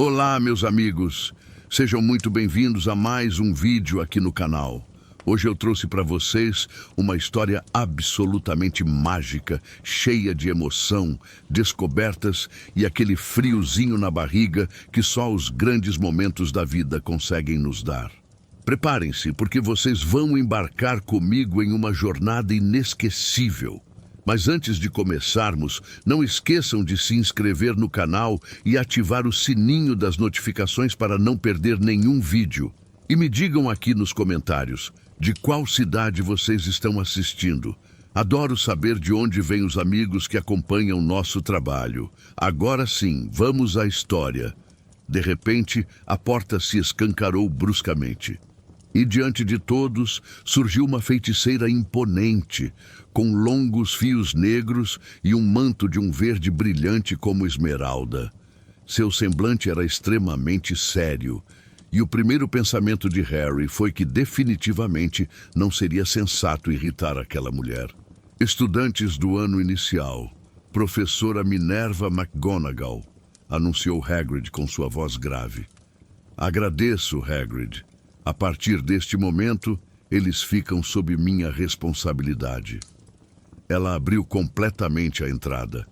Olá, meus amigos. Sejam muito bem-vindos a mais um vídeo aqui no canal. Hoje eu trouxe para vocês uma história absolutamente mágica, cheia de emoção, descobertas e aquele friozinho na barriga que só os grandes momentos da vida conseguem nos dar. Preparem-se, porque vocês vão embarcar comigo em uma jornada inesquecível. Mas antes de começarmos, não esqueçam de se inscrever no canal e ativar o sininho das notificações para não perder nenhum vídeo. E me digam aqui nos comentários, de qual cidade vocês estão assistindo? Adoro saber de onde vêm os amigos que acompanham nosso trabalho. Agora sim, vamos à história. De repente, a porta se escancarou bruscamente. E diante de todos, surgiu uma feiticeira imponente, com longos fios negros e um manto de um verde brilhante como esmeralda. Seu semblante era extremamente sério, e o primeiro pensamento de Harry foi que definitivamente não seria sensato irritar aquela mulher. Estudantes do ano inicial, professora Minerva McGonagall, anunciou Hagrid com sua voz grave. Agradeço, Hagrid. A partir deste momento, eles ficam sob minha responsabilidade. Ela abriu completamente a entrada.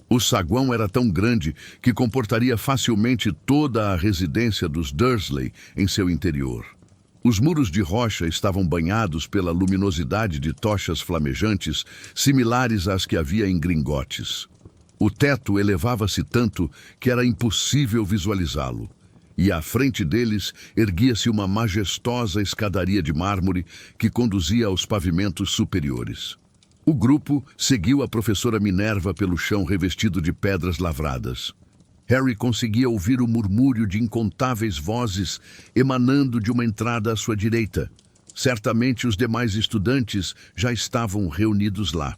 O saguão era tão grande que comportaria facilmente toda a residência dos Dursley em seu interior. Os muros de rocha estavam banhados pela luminosidade de tochas flamejantes, similares às que havia em Gringotts. O teto elevava-se tanto que era impossível visualizá-lo. E à frente deles erguia-se uma majestosa escadaria de mármore que conduzia aos pavimentos superiores. O grupo seguiu a professora Minerva pelo chão revestido de pedras lavradas. Harry conseguia ouvir o murmúrio de incontáveis vozes emanando de uma entrada à sua direita. Certamente os demais estudantes já estavam reunidos lá.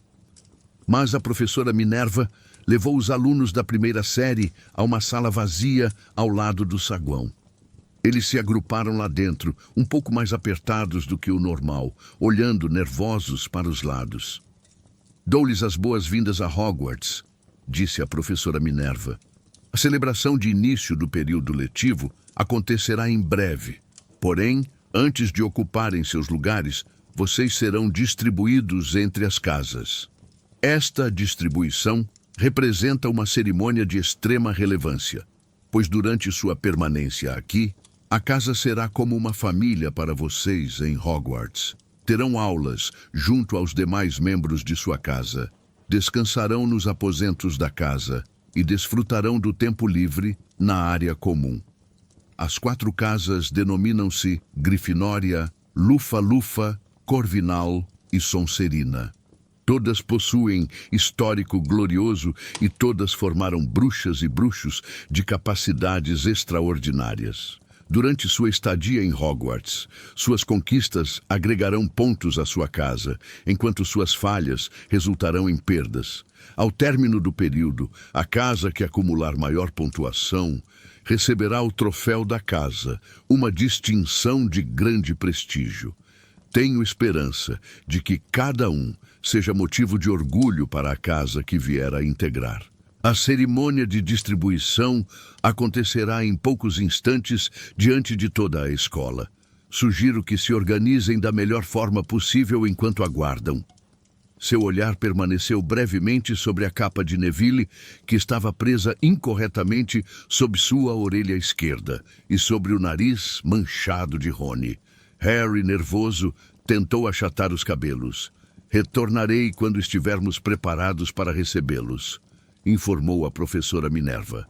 Mas a professora Minerva levou os alunos da primeira série a uma sala vazia ao lado do saguão. Eles se agruparam lá dentro, um pouco mais apertados do que o normal, olhando nervosos para os lados. Dou-lhes as boas-vindas a Hogwarts, disse a professora Minerva. A celebração de início do período letivo acontecerá em breve. Porém, antes de ocuparem seus lugares, vocês serão distribuídos entre as casas. Esta distribuição representa uma cerimônia de extrema relevância, pois durante sua permanência aqui, a casa será como uma família para vocês em Hogwarts. Terão aulas junto aos demais membros de sua casa, descansarão nos aposentos da casa e desfrutarão do tempo livre na área comum. As 4 casas denominam-se Grifinória, Lufa-Lufa, Corvinal e Sonserina. Todas possuem histórico glorioso e todas formaram bruxas e bruxos de capacidades extraordinárias. Durante sua estadia em Hogwarts, suas conquistas agregarão pontos à sua casa, enquanto suas falhas resultarão em perdas. Ao término do período, a casa que acumular maior pontuação receberá o troféu da casa, uma distinção de grande prestígio. Tenho esperança de que cada um seja motivo de orgulho para a casa que vier a integrar. A cerimônia de distribuição acontecerá em poucos instantes diante de toda a escola. Sugiro que se organizem da melhor forma possível enquanto aguardam. Seu olhar permaneceu brevemente sobre a capa de Neville, que estava presa incorretamente sob sua orelha esquerda, e sobre o nariz manchado de Rony. Harry, nervoso, tentou achatar os cabelos. Retornarei quando estivermos preparados para recebê-los, informou a professora Minerva.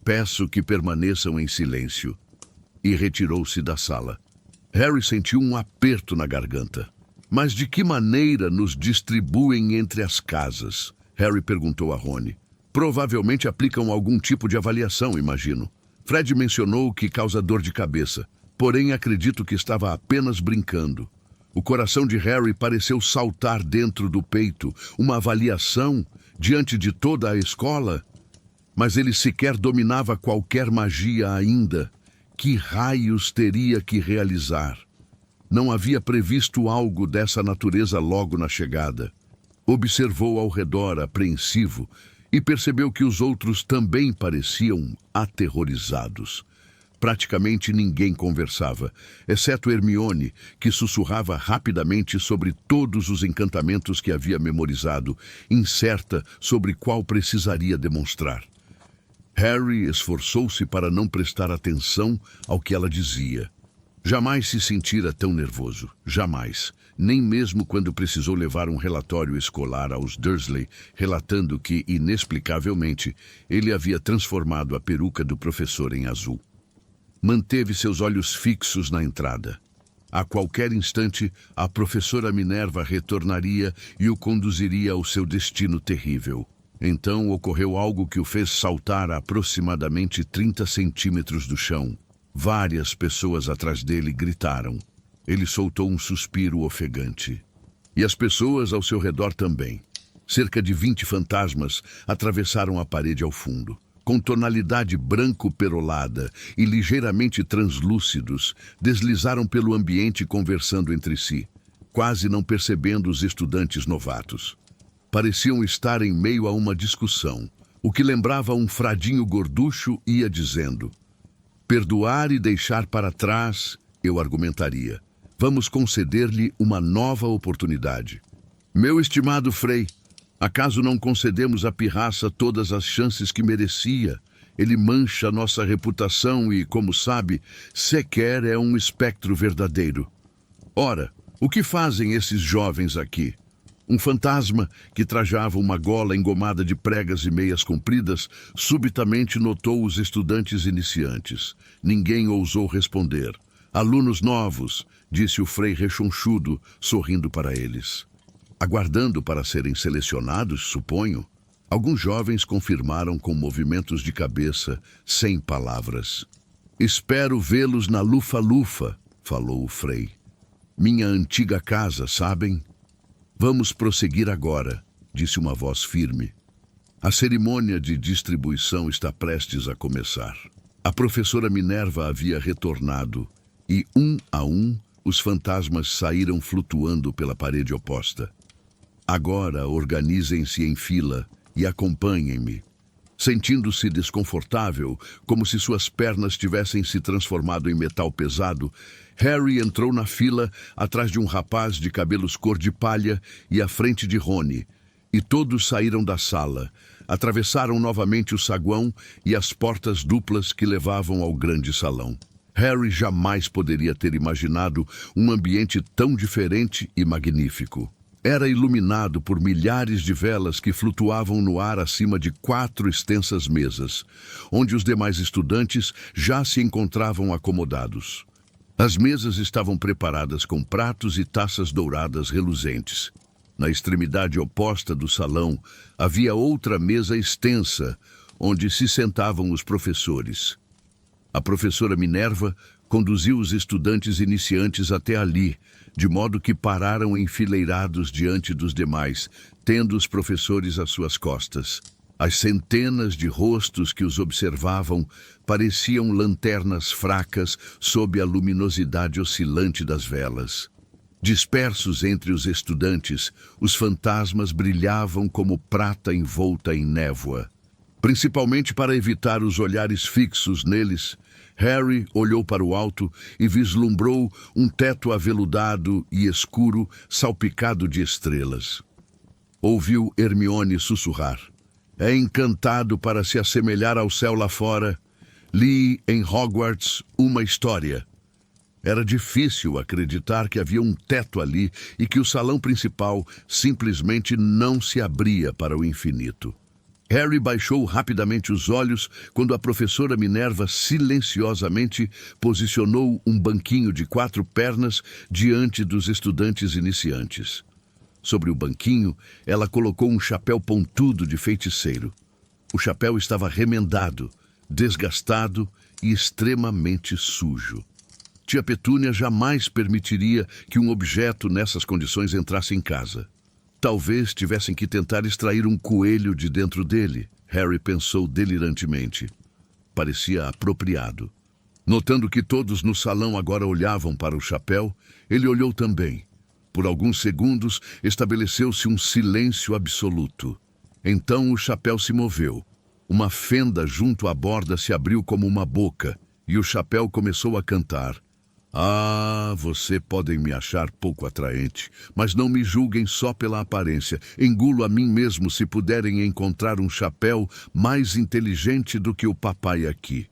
Peço que permaneçam em silêncio. E retirou-se da sala. Harry sentiu um aperto na garganta. Mas de que maneira nos distribuem entre as casas? Harry perguntou a Rony. Provavelmente aplicam algum tipo de avaliação, imagino. Fred mencionou que causa dor de cabeça. Porém, acredito que estava apenas brincando. O coração de Harry pareceu saltar dentro do peito. Uma avaliação diante de toda a escola? Mas ele sequer dominava qualquer magia ainda. Que raios teria que realizar? Não havia previsto algo dessa natureza logo na chegada. Observou ao redor, apreensivo, e percebeu que os outros também pareciam aterrorizados. Praticamente ninguém conversava, exceto Hermione, que sussurrava rapidamente sobre todos os encantamentos que havia memorizado, incerta sobre qual precisaria demonstrar. Harry esforçou-se para não prestar atenção ao que ela dizia. Jamais se sentira tão nervoso, jamais, nem mesmo quando precisou levar um relatório escolar aos Dursley, relatando que, inexplicavelmente, ele havia transformado a peruca do professor em azul. Manteve seus olhos fixos na entrada. A qualquer instante, a professora Minerva retornaria e o conduziria ao seu destino terrível. Então ocorreu algo que o fez saltar a aproximadamente 30 centímetros do chão. Várias pessoas atrás dele gritaram. Ele soltou um suspiro ofegante. E as pessoas ao seu redor também. Cerca de 20 fantasmas atravessaram a parede ao fundo. Com tonalidade branco-perolada e ligeiramente translúcidos, deslizaram pelo ambiente conversando entre si, quase não percebendo os estudantes novatos. Pareciam estar em meio a uma discussão. O que lembrava um fradinho gorducho ia dizendo: perdoar e deixar para trás, eu argumentaria. Vamos conceder-lhe uma nova oportunidade. Meu estimado Frei, acaso não concedemos à pirraça todas as chances que merecia? Ele mancha nossa reputação e, como sabe, sequer é um espectro verdadeiro. Ora, o que fazem esses jovens aqui? Um fantasma que trajava uma gola engomada de pregas e meias compridas subitamente notou os estudantes iniciantes. Ninguém ousou responder. Alunos novos, disse o Frei rechonchudo, sorrindo para eles. Aguardando para serem selecionados, suponho. Alguns jovens confirmaram com movimentos de cabeça, sem palavras. Espero vê-los na Lufa-Lufa, falou o Frei. Minha antiga casa, sabem? Vamos prosseguir agora, disse uma voz firme. A cerimônia de distribuição está prestes a começar. A professora Minerva havia retornado e, um a um, os fantasmas saíram flutuando pela parede oposta. Agora organizem-se em fila e acompanhem-me. Sentindo-se desconfortável, como se suas pernas tivessem se transformado em metal pesado, Harry entrou na fila atrás de um rapaz de cabelos cor de palha e à frente de Rony, e todos saíram da sala, atravessaram novamente o saguão e as portas duplas que levavam ao grande salão. Harry jamais poderia ter imaginado um ambiente tão diferente e magnífico. Era iluminado por milhares de velas que flutuavam no ar acima de 4 extensas mesas, onde os demais estudantes já se encontravam acomodados. As mesas estavam preparadas com pratos e taças douradas reluzentes. Na extremidade oposta do salão havia outra mesa extensa, onde se sentavam os professores. A professora Minerva conduziu os estudantes iniciantes até ali, de modo que pararam enfileirados diante dos demais, tendo os professores às suas costas. As centenas de rostos que os observavam pareciam lanternas fracas sob a luminosidade oscilante das velas. Dispersos entre os estudantes, os fantasmas brilhavam como prata envolta em névoa. Principalmente para evitar os olhares fixos neles, Harry olhou para o alto e vislumbrou um teto aveludado e escuro, salpicado de estrelas. Ouviu Hermione sussurrar. É encantado para se assemelhar ao céu lá fora. Li em Hogwarts uma história. Era difícil acreditar que havia um teto ali e que o salão principal simplesmente não se abria para o infinito. Harry baixou rapidamente os olhos quando a professora Minerva silenciosamente posicionou um banquinho de 4 pernas diante dos estudantes iniciantes. Sobre o banquinho, ela colocou um chapéu pontudo de feiticeiro. O chapéu estava remendado, desgastado e extremamente sujo. Tia Petúnia jamais permitiria que um objeto nessas condições entrasse em casa. Talvez tivessem que tentar extrair um coelho de dentro dele, Harry pensou delirantemente. Parecia apropriado. Notando que todos no salão agora olhavam para o chapéu, ele olhou também. Por alguns segundos, estabeleceu-se um silêncio absoluto. Então o chapéu se moveu. Uma fenda junto à borda se abriu como uma boca, e o chapéu começou a cantar. Ah, você podem me achar pouco atraente, mas não me julguem só pela aparência. Engulo a mim mesmo se puderem encontrar um chapéu mais inteligente do que o papai aqui.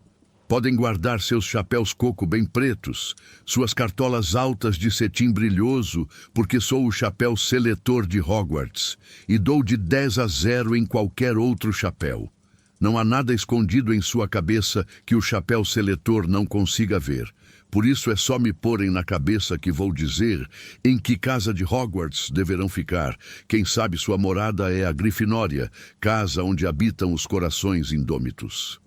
Podem guardar seus chapéus coco bem pretos, suas cartolas altas de cetim brilhoso, porque sou o chapéu seletor de Hogwarts, e dou de 10-0 em qualquer outro chapéu. Não há nada escondido em sua cabeça que o chapéu seletor não consiga ver. Por isso é só me porem na cabeça que vou dizer em que casa de Hogwarts deverão ficar. Quem sabe sua morada é a Grifinória, casa onde habitam os corações indômitos.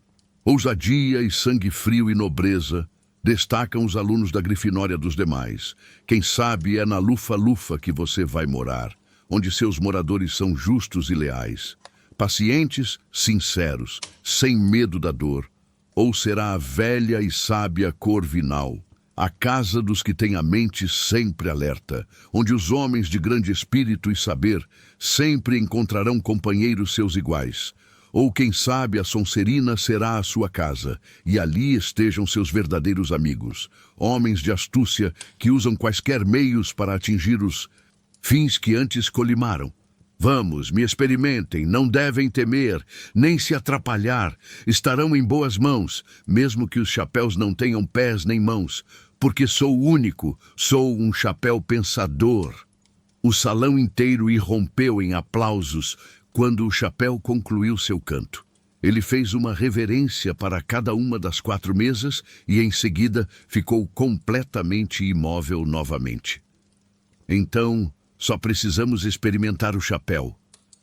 Ousadia e sangue frio e nobreza destacam os alunos da Grifinória dos demais. Quem sabe é na Lufa-Lufa que você vai morar, onde seus moradores são justos e leais, pacientes, sinceros, sem medo da dor. Ou será a velha e sábia Corvinal, a casa dos que têm a mente sempre alerta, onde os homens de grande espírito e saber sempre encontrarão companheiros seus iguais. Ou quem sabe a Sonserina será a sua casa, e ali estejam seus verdadeiros amigos, homens de astúcia que usam quaisquer meios para atingir os fins que antes colimaram. Vamos, me experimentem, não devem temer, nem se atrapalhar, estarão em boas mãos, mesmo que os chapéus não tenham pés nem mãos, porque sou único, sou um chapéu pensador. O salão inteiro irrompeu em aplausos quando o chapéu concluiu seu canto. Ele fez uma reverência para cada uma das 4 mesas e em seguida ficou completamente imóvel novamente. Então, só precisamos experimentar o chapéu,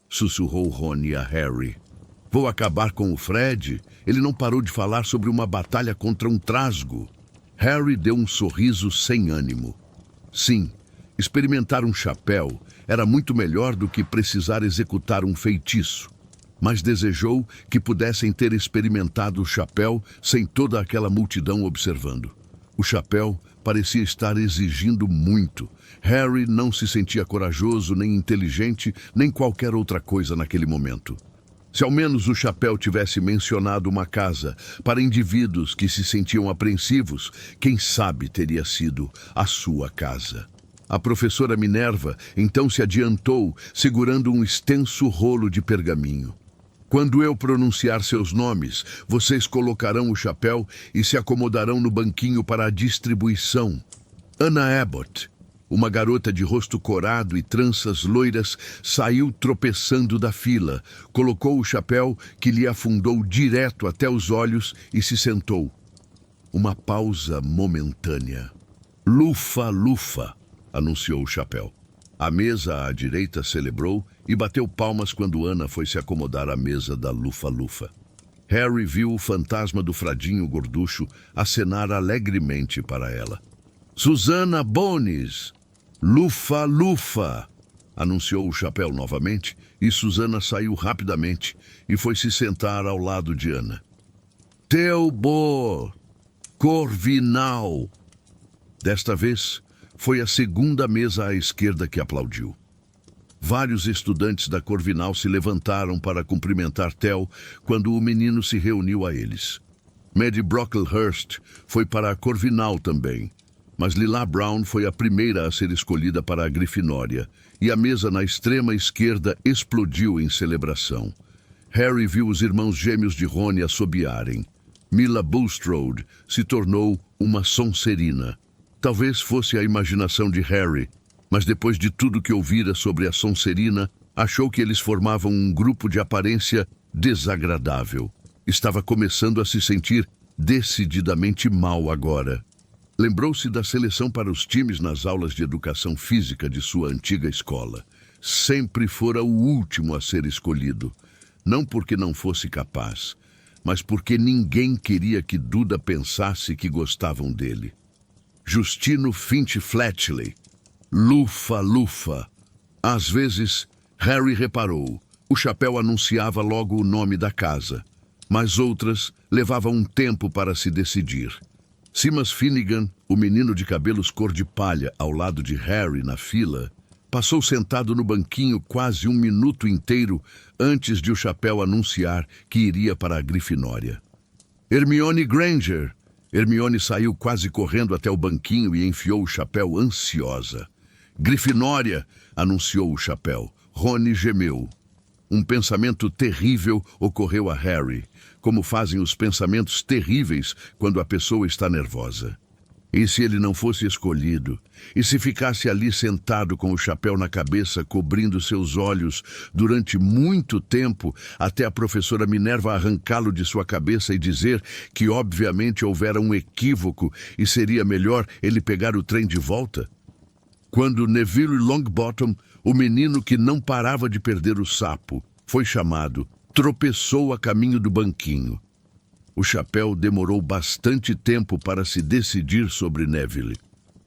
sussurrou Rony a Harry. Vou acabar com o Fred. Ele não parou de falar sobre uma batalha contra um trasgo. Harry deu um sorriso sem ânimo. Sim, experimentar um chapéu era muito melhor do que precisar executar um feitiço, mas desejou que pudessem ter experimentado o chapéu sem toda aquela multidão observando. O chapéu parecia estar exigindo muito. Harry não se sentia corajoso, nem inteligente, nem qualquer outra coisa naquele momento. Se ao menos o chapéu tivesse mencionado uma casa para indivíduos que se sentiam apreensivos, quem sabe teria sido a sua casa. A professora Minerva então se adiantou, segurando um extenso rolo de pergaminho. Quando eu pronunciar seus nomes, vocês colocarão o chapéu e se acomodarão no banquinho para a distribuição. Anna Abbott, uma garota de rosto corado e tranças loiras, saiu tropeçando da fila, colocou o chapéu que lhe afundou direto até os olhos e se sentou. Uma pausa momentânea. Lufa-Lufa, anunciou o chapéu. A mesa à direita celebrou e bateu palmas quando Ana foi se acomodar à mesa da Lufa-Lufa. Harry viu o fantasma do Fradinho Gorducho acenar alegremente para ela. Susana Bones! Lufa-Lufa! Anunciou o chapéu novamente e Susana saiu rapidamente e foi se sentar ao lado de Ana. Teobor! Corvinal! Desta vez, foi a segunda mesa à esquerda que aplaudiu. Vários estudantes da Corvinal se levantaram para cumprimentar Theo quando o menino se reuniu a eles. Maddie Brocklehurst foi para a Corvinal também, mas Lila Brown foi a primeira a ser escolhida para a Grifinória, e a mesa na extrema esquerda explodiu em celebração. Harry viu os irmãos gêmeos de Rony assobiarem. Mila Bulstrode se tornou uma Sonserina. Talvez fosse a imaginação de Harry, mas depois de tudo que ouvira sobre a Sonserina, achou que eles formavam um grupo de aparência desagradável. Estava começando a se sentir decididamente mal agora. Lembrou-se da seleção para os times nas aulas de educação física de sua antiga escola. Sempre fora o último a ser escolhido. Não porque não fosse capaz, mas porque ninguém queria que Duda pensasse que gostavam dele. Justino Finch Fletchley. Lufa-Lufa. Às vezes, Harry reparou. O chapéu anunciava logo o nome da casa, mas outras levavam um tempo para se decidir. Seamus Finnegan, o menino de cabelos cor de palha ao lado de Harry na fila, Passou sentado no banquinho quase um minuto inteiro antes de o Chapéu anunciar que iria para a Grifinória. Hermione Granger! Hermione saiu quase correndo até o banquinho e enfiou o chapéu ansiosa. Grifinória! Anunciou o Chapéu. Rony gemeu. Um pensamento terrível ocorreu a Harry, como fazem os pensamentos terríveis quando a pessoa está nervosa. E se ele não fosse escolhido? E se ficasse ali sentado com o chapéu na cabeça, cobrindo seus olhos durante muito tempo, até a professora Minerva arrancá-lo de sua cabeça e dizer que obviamente houvera um equívoco e seria melhor ele pegar o trem de volta? Quando Neville Longbottom, o menino que não parava de perder o sapo, foi chamado, tropeçou a caminho do banquinho. O Chapéu demorou bastante tempo para se decidir sobre Neville.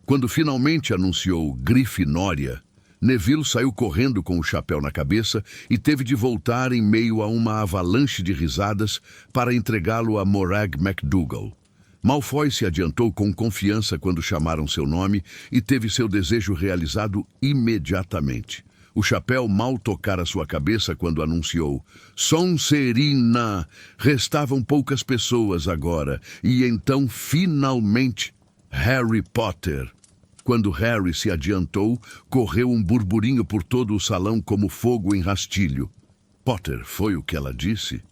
Quando finalmente anunciou Grifinória, Neville saiu correndo com o chapéu na cabeça e teve de voltar em meio a uma avalanche de risadas para entregá-lo a Morag McDougal. Malfoy se adiantou com confiança quando chamaram seu nome e teve seu desejo realizado imediatamente. O chapéu mal tocara sua cabeça quando anunciou Sonserina! Restavam poucas pessoas agora, e então, finalmente, Harry Potter. Quando Harry se adiantou, correu um burburinho por todo o salão como fogo em rastilho. Potter, foi o que ela disse?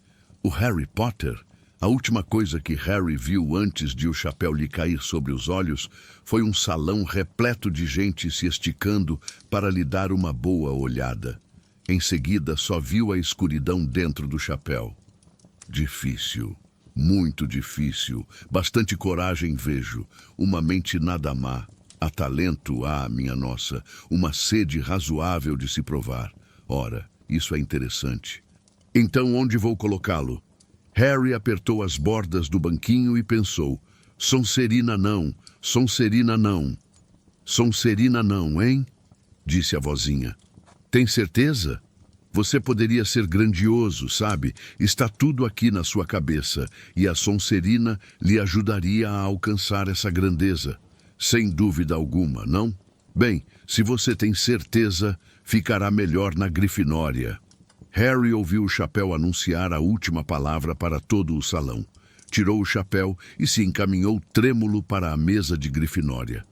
O Harry Potter? A última coisa que Harry viu antes de o chapéu lhe cair sobre os olhos foi um salão repleto de gente se esticando para lhe dar uma boa olhada. Em seguida, só viu a escuridão dentro do chapéu. Difícil, muito difícil. Bastante coragem vejo, uma mente nada má. Há talento, minha nossa, uma sede razoável de se provar. Ora, isso é interessante. Então, onde vou colocá-lo? Harry apertou as bordas do banquinho e pensou, Sonserina não, Sonserina não. Sonserina não, hein? Disse a vozinha. Tem certeza? Você poderia ser grandioso, sabe? Está tudo aqui na sua cabeça, e a Sonserina lhe ajudaria a alcançar essa grandeza. Sem dúvida alguma, não? Bem, se você tem certeza, ficará melhor na Grifinória. Harry ouviu o chapéu anunciar a última palavra para todo o salão. Tirou o chapéu e se encaminhou trêmulo para a mesa de Grifinória.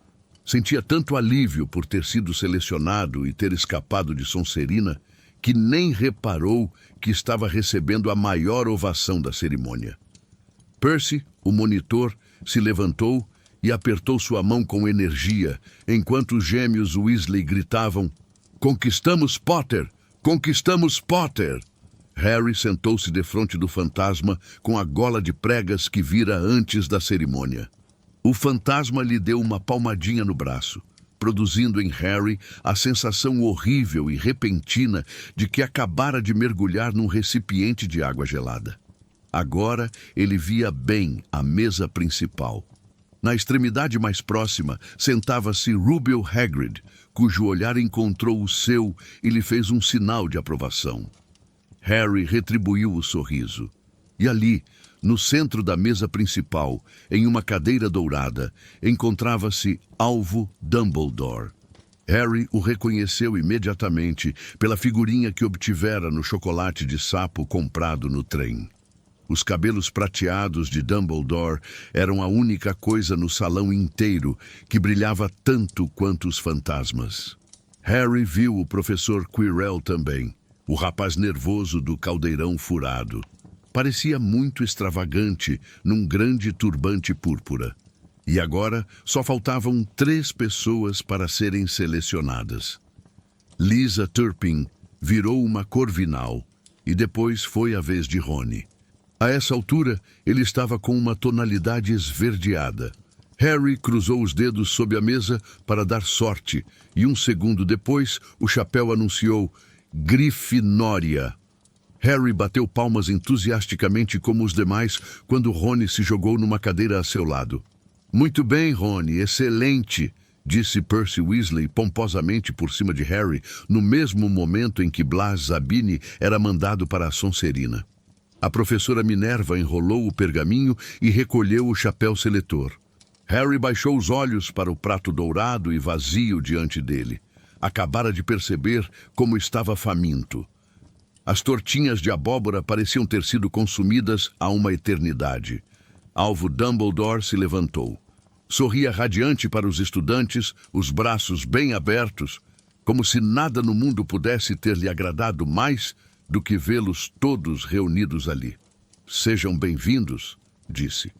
Sentia tanto alívio por ter sido selecionado e ter escapado de Sonserina que nem reparou que estava recebendo a maior ovação da cerimônia. Percy, o monitor, se levantou e apertou sua mão com energia, enquanto os gêmeos Weasley gritavam, Conquistamos Potter! Conquistamos Potter! Harry sentou-se defronte do fantasma com a gola de pregas que vira antes da cerimônia. O fantasma lhe deu uma palmadinha no braço, produzindo em Harry a sensação horrível e repentina de que acabara de mergulhar num recipiente de água gelada. Agora ele via bem a mesa principal. Na extremidade mais próxima sentava-se Rubio Hagrid, cujo olhar encontrou o seu e lhe fez um sinal de aprovação. Harry retribuiu o sorriso. E ali, no centro da mesa principal, em uma cadeira dourada, encontrava-se Alvo Dumbledore. Harry o reconheceu imediatamente pela figurinha que obtivera no chocolate de sapo comprado no trem. Os cabelos prateados de Dumbledore eram a única coisa no salão inteiro que brilhava tanto quanto os fantasmas. Harry viu o professor Quirrell também, o rapaz nervoso do caldeirão furado. Parecia muito extravagante num grande turbante púrpura. E agora só faltavam 3 pessoas para serem selecionadas. Lisa Turpin virou uma corvinal e depois foi a vez de Rony. A essa altura, ele estava com uma tonalidade esverdeada. Harry cruzou os dedos sob a mesa para dar sorte, e um segundo depois, o chapéu anunciou Grifinória. Harry bateu palmas entusiasticamente como os demais quando Rony se jogou numa cadeira a seu lado. Muito bem, Rony, excelente, disse Percy Weasley pomposamente por cima de Harry, no mesmo momento em que Blas Zabini era mandado para a Sonserina. A professora Minerva enrolou o pergaminho e recolheu o chapéu seletor. Harry baixou os olhos para o prato dourado e vazio diante dele. acabara de perceber como estava faminto. As tortinhas de abóbora pareciam ter sido consumidas há uma eternidade. Alvo Dumbledore se levantou. Sorria radiante para os estudantes, os braços bem abertos, como se nada no mundo pudesse ter lhe agradado mais do que vê-los todos reunidos ali. Sejam bem-vindos, disse.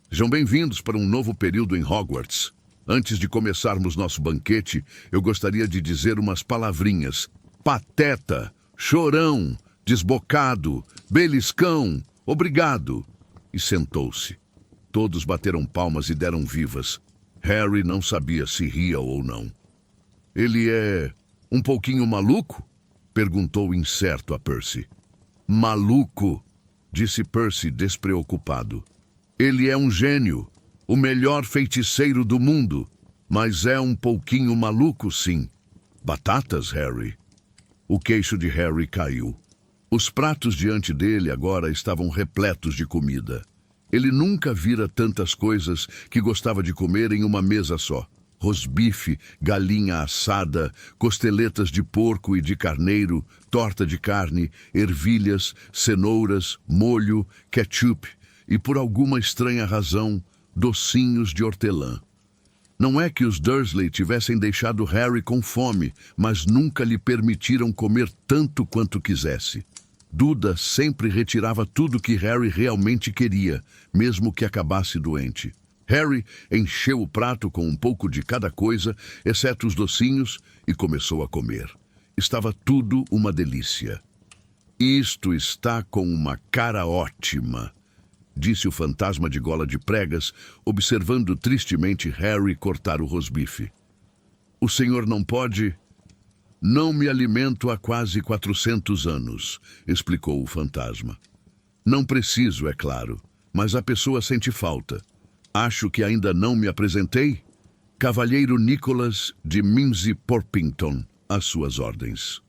Sejam bem-vindos para um novo período em Hogwarts. Antes de começarmos nosso banquete, eu gostaria de dizer umas palavrinhas. Pateta, chorão, desbocado, beliscão, obrigado. E sentou-se. Todos bateram palmas e deram vivas. Harry não sabia se ria ou não. Ele é um pouquinho maluco? Perguntou incerto a Percy. Maluco, disse Percy despreocupado. Ele é um gênio, o melhor feiticeiro do mundo, mas é um pouquinho maluco, sim. Batatas, Harry? O queixo de Harry caiu. Os pratos diante dele agora estavam repletos de comida. Ele nunca vira tantas coisas que gostava de comer em uma mesa só. Rosbife, galinha assada, costeletas de porco e de carneiro, torta de carne, ervilhas, cenouras, molho, ketchup e, por alguma estranha razão, docinhos de hortelã. Não é que os Dursley tivessem deixado Harry com fome, mas nunca lhe permitiram comer tanto quanto quisesse. Duda sempre retirava tudo que Harry realmente queria, mesmo que acabasse doente. Harry encheu o prato com um pouco de cada coisa, exceto os docinhos, e começou a comer. Estava tudo uma delícia. Isto está com uma cara ótima, disse o fantasma de gola de pregas, observando tristemente Harry cortar o rosbife. O senhor não pode... Não me alimento há quase 400 anos, explicou o fantasma. Não preciso, é claro, mas a pessoa sente falta. Acho que ainda não me apresentei? Cavalheiro Nicholas de Mimsy Porpington, às suas ordens.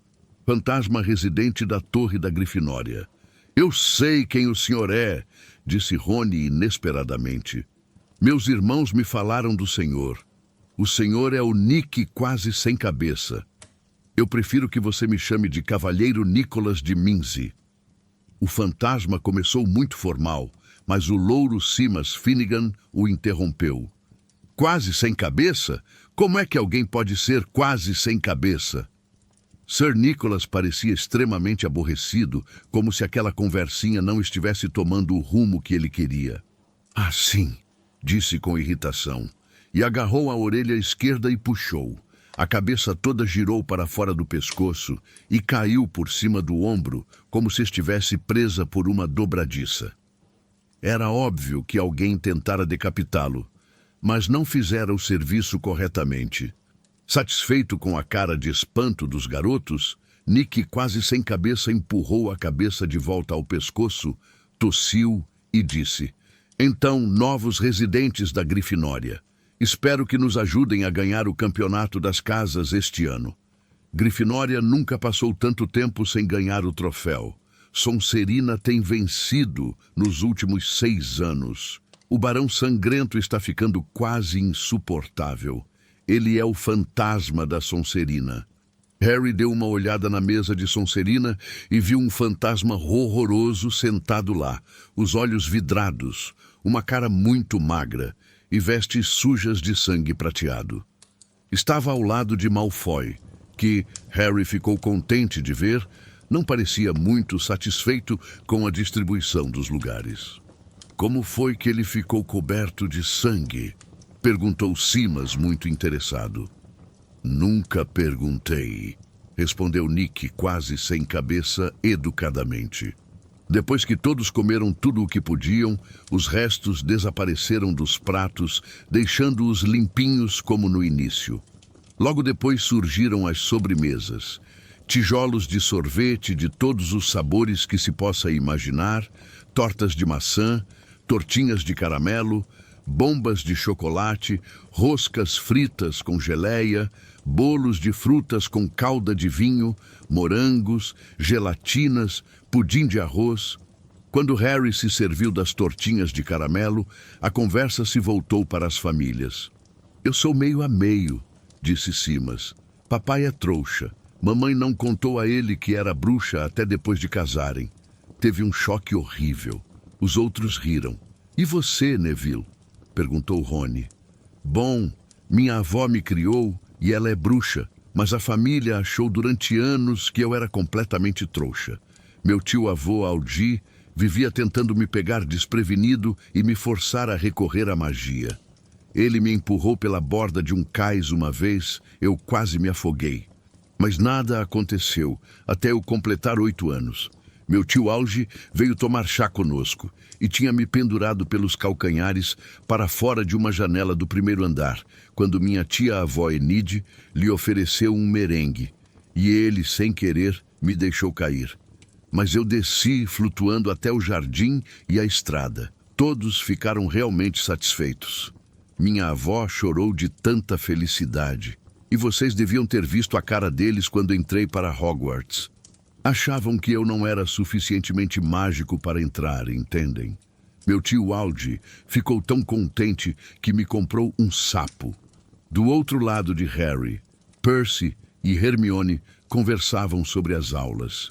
Fantasma residente da Torre da Grifinória. Eu sei quem o senhor é, disse Rony inesperadamente. Meus irmãos me falaram do senhor. O senhor é o Nick quase sem cabeça. Eu prefiro que você me chame de Cavalheiro Nicholas de Mimsy. O fantasma começou muito formal, mas o louro Simas Finnegan o interrompeu. Quase sem cabeça? Como é que alguém pode ser quase sem cabeça? Sir Nicholas parecia extremamente aborrecido, como se aquela conversinha não estivesse tomando o rumo que ele queria. Ah, sim, disse com irritação, e agarrou a orelha esquerda e puxou. A cabeça toda girou para fora do pescoço e caiu por cima do ombro, como se estivesse presa por uma dobradiça. Era óbvio que alguém tentara decapitá-lo, mas não fizera o serviço corretamente. Satisfeito com a cara de espanto dos garotos, Nick, quase sem cabeça, empurrou a cabeça de volta ao pescoço, tossiu e disse: Então, novos residentes da Grifinória, espero que nos ajudem a ganhar o campeonato das casas este ano. Grifinória nunca passou tanto tempo sem ganhar o troféu. Sonserina tem vencido nos últimos 6 anos. O Barão Sangrento está ficando quase insuportável. Ele é o fantasma da Sonserina. Harry deu uma olhada na mesa de Sonserina e viu um fantasma horroroso sentado lá, os olhos vidrados, uma cara muito magra e vestes sujas de sangue prateado. Estava ao lado de Malfoy, que Harry ficou contente de ver, não parecia muito satisfeito com a distribuição dos lugares. Como foi que ele ficou coberto de sangue? Perguntou Simas, muito interessado. Nunca perguntei, respondeu Nick, quase sem cabeça, educadamente. Depois que todos comeram tudo o que podiam, os restos desapareceram dos pratos, deixando-os limpinhos como no início. Logo depois surgiram as sobremesas. Tijolos de sorvete de todos os sabores que se possa imaginar, tortas de maçã, tortinhas de caramelo, bombas de chocolate, roscas fritas com geleia, bolos de frutas com calda de vinho, morangos, gelatinas, pudim de arroz. Quando Harry se serviu das tortinhas de caramelo, a conversa se voltou para as famílias. Eu sou meio a meio, disse Simas. Papai é trouxa. Mamãe não contou a ele que era bruxa até depois de casarem. Teve um choque horrível. Os outros riram. E você, Neville? Perguntou Rony. Bom, minha avó me criou e ela é bruxa, mas a família achou durante anos que eu era completamente trouxa. Meu tio-avô, Aldi, vivia tentando me pegar desprevenido e me forçar a recorrer à magia. Ele me empurrou pela borda de um cais uma vez, eu quase me afoguei. Mas nada aconteceu, até eu completar 8 anos. Meu tio Alge veio tomar chá conosco e tinha me pendurado pelos calcanhares para fora de uma janela do primeiro andar, quando minha tia-avó Enide lhe ofereceu um merengue. E ele, sem querer, me deixou cair. Mas eu desci flutuando até o jardim e a estrada. Todos ficaram realmente satisfeitos. Minha avó chorou de tanta felicidade. E vocês deviam ter visto a cara deles quando entrei para Hogwarts. Achavam que eu não era suficientemente mágico para entrar, entendem? Meu tio Alge ficou tão contente que me comprou um sapo. Do outro lado de Harry, Percy e Hermione conversavam sobre as aulas.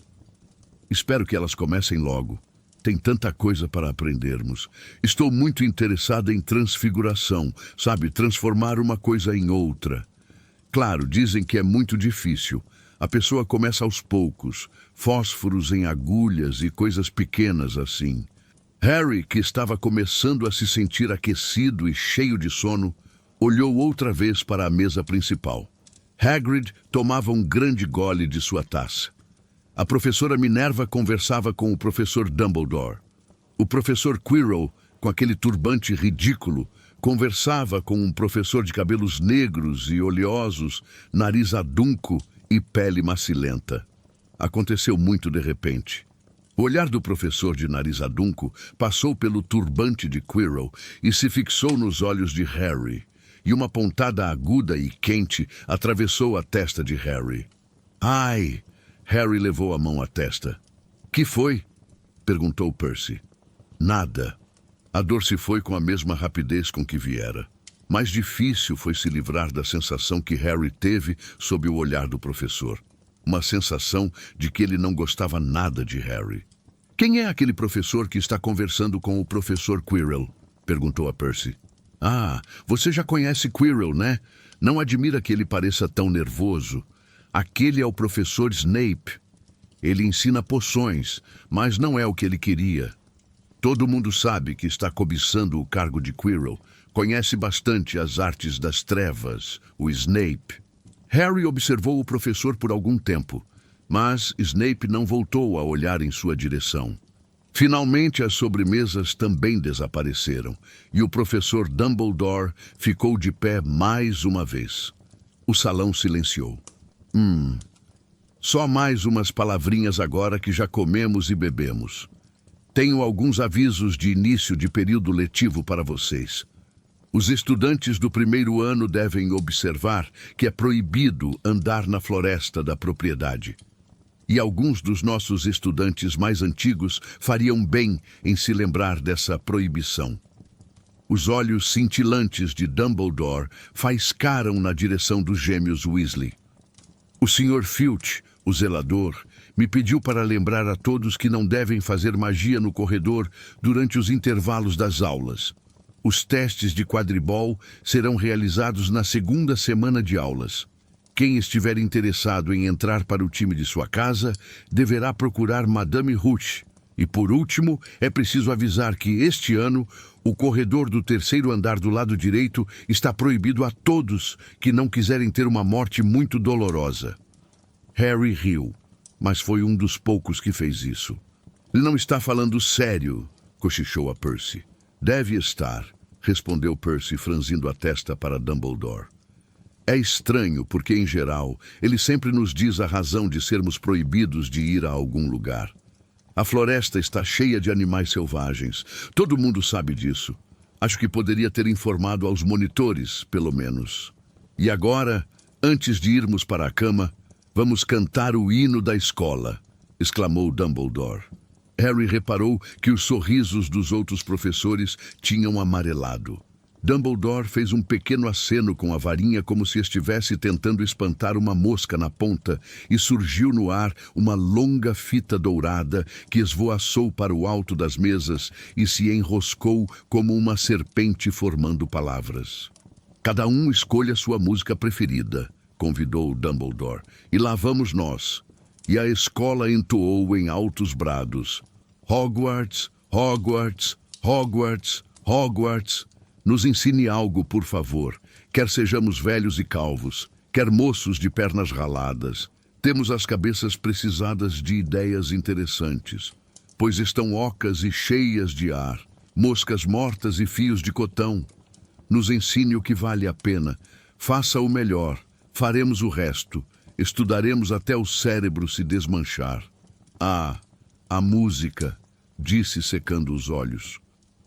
Espero que elas comecem logo. Tem tanta coisa para aprendermos. Estou muito interessada em transfiguração, sabe? Transformar uma coisa em outra. Claro, dizem que é muito difícil. A pessoa começa aos poucos, fósforos em agulhas e coisas pequenas assim. Harry, que estava começando a se sentir aquecido e cheio de sono, olhou outra vez para a mesa principal. Hagrid tomava um grande gole de sua taça. A professora Minerva conversava com o professor Dumbledore. O professor Quirrell, com aquele turbante ridículo, conversava com um professor de cabelos negros e oleosos, nariz adunco e pele macilenta. Aconteceu muito de repente. O olhar do professor de nariz adunco passou pelo turbante de Quirrell e se fixou nos olhos de Harry, e uma pontada aguda e quente atravessou a testa de Harry. Ai! Harry levou a mão à testa. Que foi? Perguntou Percy. Nada. A dor se foi com a mesma rapidez com que viera. Mais difícil foi se livrar da sensação que Harry teve sob o olhar do professor. Uma sensação de que ele não gostava nada de Harry. Quem é aquele professor que está conversando com o professor Quirrell? Perguntou a Percy. Ah, você já conhece Quirrell, né? Não admira que ele pareça tão nervoso. Aquele é o professor Snape. Ele ensina poções, mas não é o que ele queria. Todo mundo sabe que está cobiçando o cargo de Quirrell. Conhece bastante as artes das trevas, o Snape. Harry observou o professor por algum tempo, mas Snape não voltou a olhar em sua direção. Finalmente, as sobremesas também desapareceram, e o professor Dumbledore ficou de pé mais uma vez. O salão silenciou. Só mais umas palavrinhas agora que já comemos e bebemos. Tenho alguns avisos de início de período letivo para vocês. Os estudantes do primeiro ano devem observar que é proibido andar na floresta da propriedade. E alguns dos nossos estudantes mais antigos fariam bem em se lembrar dessa proibição. Os olhos cintilantes de Dumbledore faiscaram na direção dos gêmeos Weasley. O Sr. Filch, o zelador, me pediu para lembrar a todos que não devem fazer magia no corredor durante os intervalos das aulas. Os testes de quadribol serão realizados na segunda semana de aulas. Quem estiver interessado em entrar para o time de sua casa deverá procurar Madame Hooch. E por último, é preciso avisar que este ano o corredor do terceiro andar do lado direito está proibido a todos que não quiserem ter uma morte muito dolorosa. Harry riu, mas foi um dos poucos que fez isso. Ele não está falando sério, cochichou a Percy. Deve estar, respondeu Percy, franzindo a testa para Dumbledore. É estranho, porque, em geral, ele sempre nos diz a razão de sermos proibidos de ir a algum lugar. A floresta está cheia de animais selvagens. Todo mundo sabe disso. Acho que poderia ter informado aos monitores, pelo menos. E agora, antes de irmos para a cama, vamos cantar o hino da escola, exclamou Dumbledore. Harry reparou que os sorrisos dos outros professores tinham amarelado. Dumbledore fez um pequeno aceno com a varinha como se estivesse tentando espantar uma mosca na ponta e surgiu no ar uma longa fita dourada que esvoaçou para o alto das mesas e se enroscou como uma serpente formando palavras. Cada um escolha sua música preferida, convidou Dumbledore, e lá vamos nós. E a escola entoou em altos brados. Hogwarts, Hogwarts, Hogwarts, Hogwarts. Nos ensine algo, por favor, quer sejamos velhos e calvos, quer moços de pernas raladas. Temos as cabeças precisadas de ideias interessantes, pois estão ocas e cheias de ar, moscas mortas e fios de cotão. Nos ensine o que vale a pena, faça o melhor, faremos o resto, estudaremos até o cérebro se desmanchar. Ah, a música, disse secando os olhos.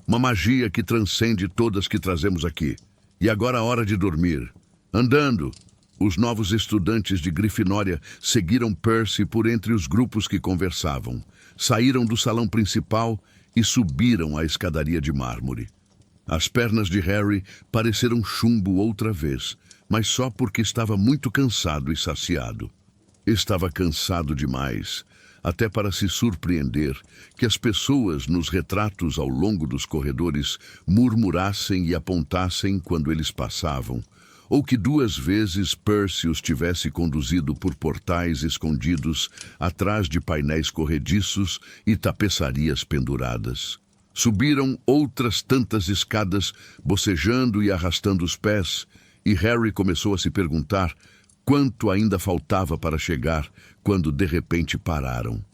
Uma magia que transcende todas que trazemos aqui. E agora a hora de dormir. Andando, os novos estudantes de Grifinória seguiram Percy por entre os grupos que conversavam. Saíram do salão principal e subiram a escadaria de mármore. As pernas de Harry pareceram chumbo outra vez, mas só porque estava muito cansado e saciado. Estava cansado demais, até para se surpreender que as pessoas nos retratos ao longo dos corredores murmurassem e apontassem quando eles passavam, ou que 2 vezes Percy os tivesse conduzido por portais escondidos atrás de painéis corrediços e tapeçarias penduradas. Subiram outras tantas escadas, bocejando e arrastando os pés, e Harry começou a se perguntar quanto ainda faltava para chegar, quando de repente pararam.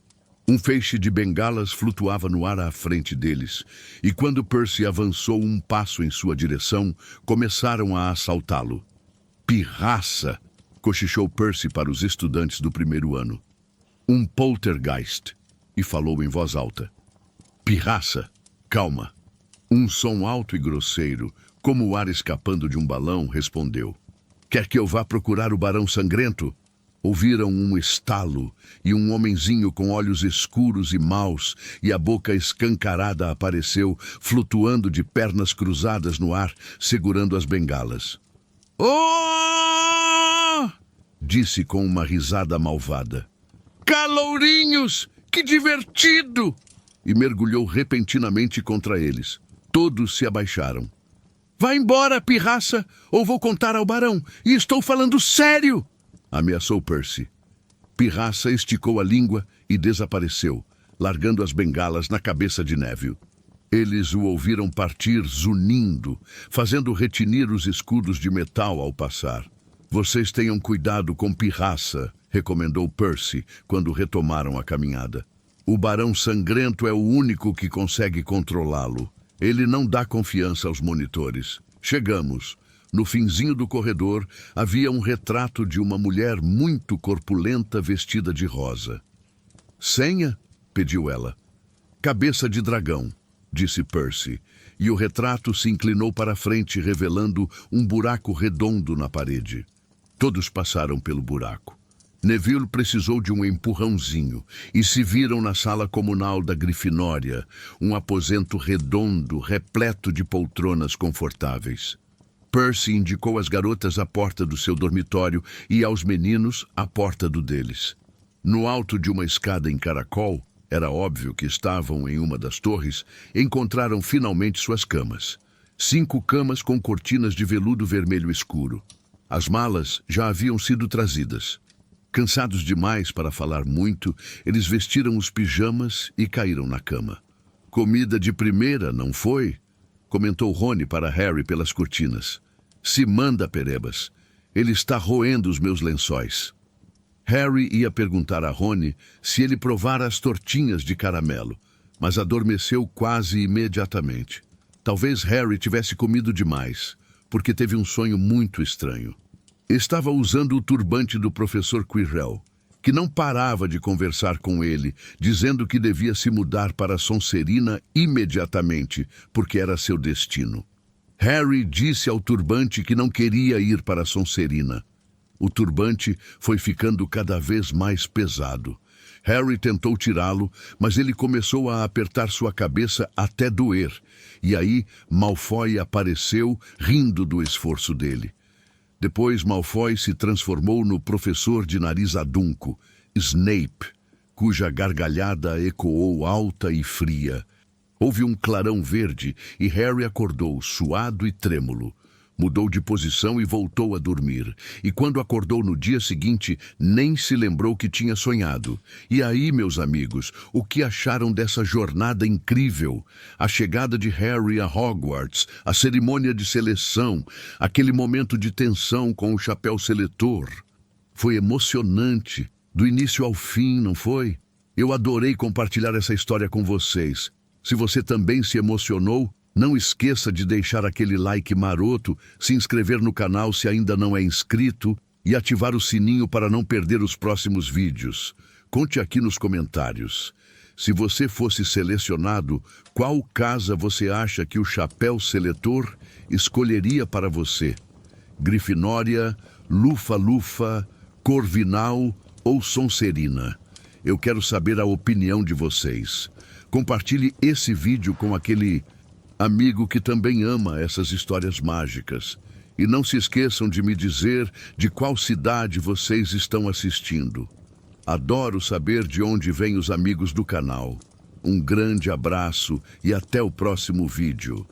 Um feixe de bengalas flutuava no ar à frente deles, e quando Percy avançou um passo em sua direção, começaram a assaltá-lo. Pirraça! Cochichou Percy para os estudantes do primeiro ano. Um poltergeist! E falou em voz alta. Pirraça! Calma! Um som alto e grosseiro, como o ar escapando de um balão, respondeu. Quer que eu vá procurar o Barão Sangrento? Ouviram um estalo, e um homenzinho com olhos escuros e maus e a boca escancarada apareceu, flutuando de pernas cruzadas no ar, segurando as bengalas. Oh! Disse com uma risada malvada. Calourinhos! Que divertido! E mergulhou repentinamente contra eles. Todos se abaixaram. Vá embora, pirraça, ou vou contar ao barão, e estou falando sério! Ameaçou Percy. Pirraça esticou a língua e desapareceu, largando as bengalas na cabeça de Neville. Eles o ouviram partir zunindo, fazendo retinir os escudos de metal ao passar. Vocês tenham cuidado com Pirraça, recomendou Percy quando retomaram a caminhada. O Barão Sangrento é o único que consegue controlá-lo. Ele não dá confiança aos monitores. Chegamos. No finzinho do corredor havia um retrato de uma mulher muito corpulenta vestida de rosa. Senha? Pediu ela. Cabeça de dragão, disse Percy, e o retrato se inclinou para a frente, revelando um buraco redondo na parede. Todos passaram pelo buraco. Neville precisou de um empurrãozinho e se viram na sala comunal da Grifinória, um aposento redondo, repleto de poltronas confortáveis. Percy indicou às garotas a porta do seu dormitório e aos meninos a porta do deles. No alto de uma escada em caracol, era óbvio que estavam em uma das torres, encontraram finalmente suas camas. 5 camas com cortinas de veludo vermelho escuro. As malas já haviam sido trazidas. Cansados demais para falar muito, eles vestiram os pijamas e caíram na cama. Comida de primeira, não foi? Comentou Rony para Harry pelas cortinas. Se manda, Perebas. Ele está roendo os meus lençóis. Harry ia perguntar a Rony se ele provara as tortinhas de caramelo, mas adormeceu quase imediatamente. Talvez Harry tivesse comido demais, porque teve um sonho muito estranho. Estava usando o turbante do professor Quirrell, que não parava de conversar com ele, dizendo que devia se mudar para Sonserina imediatamente, porque era seu destino. Harry disse ao turbante que não queria ir para Sonserina. O turbante foi ficando cada vez mais pesado. Harry tentou tirá-lo, mas ele começou a apertar sua cabeça até doer. E aí Malfoy apareceu, rindo do esforço dele. Depois Malfoy se transformou no professor de nariz adunco, Snape, cuja gargalhada ecoou alta e fria. Houve um clarão verde e Harry acordou, suado e trêmulo. Mudou de posição e voltou a dormir. E quando acordou no dia seguinte, nem se lembrou que tinha sonhado. E aí, meus amigos, o que acharam dessa jornada incrível? A chegada de Harry a Hogwarts, a cerimônia de seleção, aquele momento de tensão com o chapéu seletor. Foi emocionante, do início ao fim, não foi? Eu adorei compartilhar essa história com vocês. Se você também se emocionou, não esqueça de deixar aquele like maroto, se inscrever no canal se ainda não é inscrito e ativar o sininho para não perder os próximos vídeos. Conte aqui nos comentários. Se você fosse selecionado, qual casa você acha que o chapéu seletor escolheria para você? Grifinória, Lufa-Lufa, Corvinal ou Sonserina? Eu quero saber a opinião de vocês. Compartilhe esse vídeo com aquele amigo que também ama essas histórias mágicas. E não se esqueçam de me dizer de qual cidade vocês estão assistindo. Adoro saber de onde vêm os amigos do canal. Um grande abraço e até o próximo vídeo.